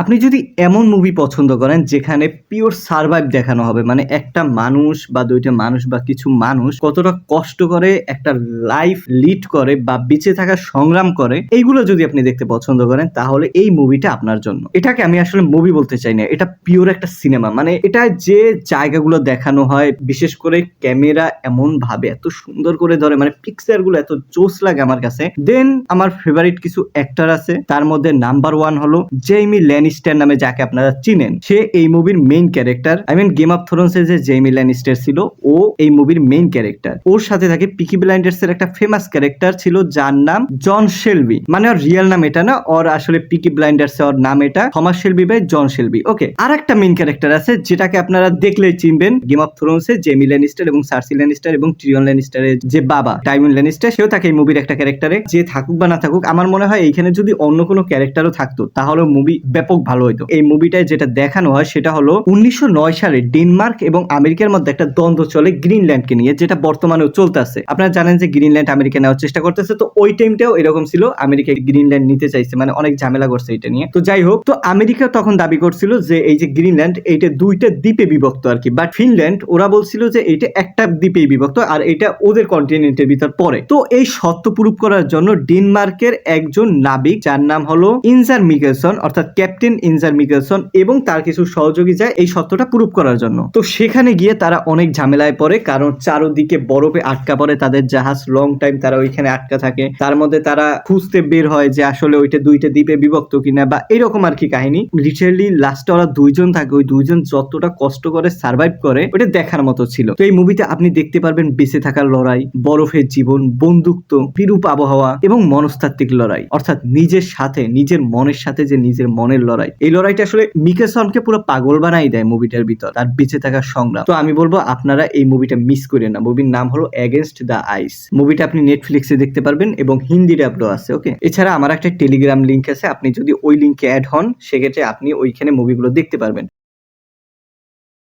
আপনি যদি এমন মুভি পছন্দ করেন যেখানে পিওর সারভাইভ দেখানো হবে, মানে একটা মানুষ বা দুইটা মানুষ বা কিছু মানুষ কতটা কষ্ট করে একটা লাইফ লিড করে বা বেঁচে থাকার সংগ্রাম করে, এইগুলো যদি আপনি দেখতে পছন্দ করেন তাহলে এই মুভিটা আপনার জন্য। এটাকে আমি আসলে মুভি বলতে চাই না, এটা পিওর একটা সিনেমা। মানে এটা যে জায়গাগুলো দেখানো হয়, বিশেষ করে ক্যামেরা এমন ভাবে এত সুন্দর করে ধরে, মানে পিকচার গুলো এত জোস লাগে আমার কাছে। দেন আমার ফেভারিট কিছু অ্যাক্টর আছে, তার মধ্যে নাম্বার 1 হলো জেইমি ল্যানিস্টার নামে, যাকে আপনারা চিনেন। সে এই মুভির main character. I mean Game of Thrones এর যে জেইমি ল্যানিস্টার ছিল, ও এই মুভির মেইন ক্যারেক্টার। ওর সাথে থাকে পিকি ব্লাইন্ডার্স এর একটা ফেমাস ক্যারেক্টার ছিল যার নাম জন শেলবি। মানে ওর রিয়েল নাম এটা না, ওর আসলে পিকি ব্লাইন্ডার্স এর নাম এটা Thomas Shelby by John Shelby. Okay, আর একটা মেইন ক্যারেক্টার আছে যেটাকে আপনারা দেখলেই চিনবেন, গেম অফ থ্রোনস এ জেইমি ল্যানিস্টার এবং সার্সি ল্যানিস্টার এবং টিরিয়ন ল্যানিস্টারের যে বাবা টাইউন ল্যানিস্টার, সেও থাকে এই মুভির একটা ক্যারেক্টারে। যে থাকুক বা না থাকুক, আমার মনে হয় এইখানে যদি অন্য কোনো ক্যারেক্টারও থাকতো তাহলে মুভি ব্যাপক ভালো হতো। এই মুভিটায় যেটা দেখানো হয় সেটা হলো 1909 সালে ডেনমার্ক এবং আমেরিকার মধ্যে একটা দ্বন্দ্ব চলে গ্রিনল্যান্ডকে নিয়ে, যেটা বর্তমানেও চলতেছে। আপনারা জানেন যে গ্রিনল্যান্ড আমেরিকা নেওয়ার চেষ্টা করতেছে, তো ওই টাইমটাও এরকম ছিল, আমেরিকা গ্রিনল্যান্ড নিতে চাইছে, মানে অনেক ঝামেলা করছে এটা নিয়ে। তো যাই হোক, তো আমেরিকা তখন দাবি করছিল যে এই যে গ্রিনল্যান্ড, এইটা দুইটা দ্বীপে বিভক্ত আর কি, বাট ফিনল্যান্ড ওরা বলছিল যে এইটা একটা দ্বীপেই বিভক্ত আর এটা ওদের কন্টিনেন্টের ভিতর পড়ে। তো এই সত্য প্রুফ করার জন্য ডেনমার্কের একজন নাবিক যার নাম হলো ইনজার মিকেলসন, অর্থাৎ ক্যাপ্টেন ইনজার মিকেলসন, এবং তার কিছু সহযোগী যায় এই সত্যটা প্রুফ করার জন্য। তো সেখানে গিয়ে তারা অনেক ঝামেলায় পড়ে, কারণ চারোদিকে বরফে আটকা পড়ে তাদের জাহাজ, লং টাইম তারা ওইখানে আটকা থাকে। তার মধ্যে তারা খুঁজতে বের হয় যে আসলে ওইটা দুইটা দ্বীপে বিভক্ত কিনা বা এরকম আর কি কাহিনী। লিটারালি লাস্টে ওরা দুইজন থাকে, ওই দুইজন যতটা কষ্ট করে সার্ভাইভ করে ওটা দেখার মতো ছিল। তো এই মুভিতে আপনি দেখতে পারবেন বেঁচে থাকার লড়াই, বরফের জীবন, বন্ধুত্ব, বিরূপ আবহাওয়া এবং মনস্তাত্ত্বিক লড়াই, অর্থাৎ নিজের সাথে, নিজের মনের সাথে যে নিজের মনের লড়াই। এই লড়াইটা আসলে মিকেলসনকে পুরো পাগল বানাই দেয় মুভিটার ভিতর, তার বেঁচে থাকার সংগ্রাম। তো আমি বলবো আপনারা এই মুভিটা মিস করেন না। মুভির নাম হলো এগেইনস্ট দ্য আইস। মুভিটা আপনি নেটফ্লিক্সে দেখতে পারবেন এবং হিন্দি ডাবও আছে। ওকে, এছাড়া আমার একটা টেলিগ্রাম লিংক আছে, আপনি যদি ওই লিংকে অ্যাড হন সেক্ষেত্রে আপনি ওইখানে মুভিগুলো দেখতে পারবেন।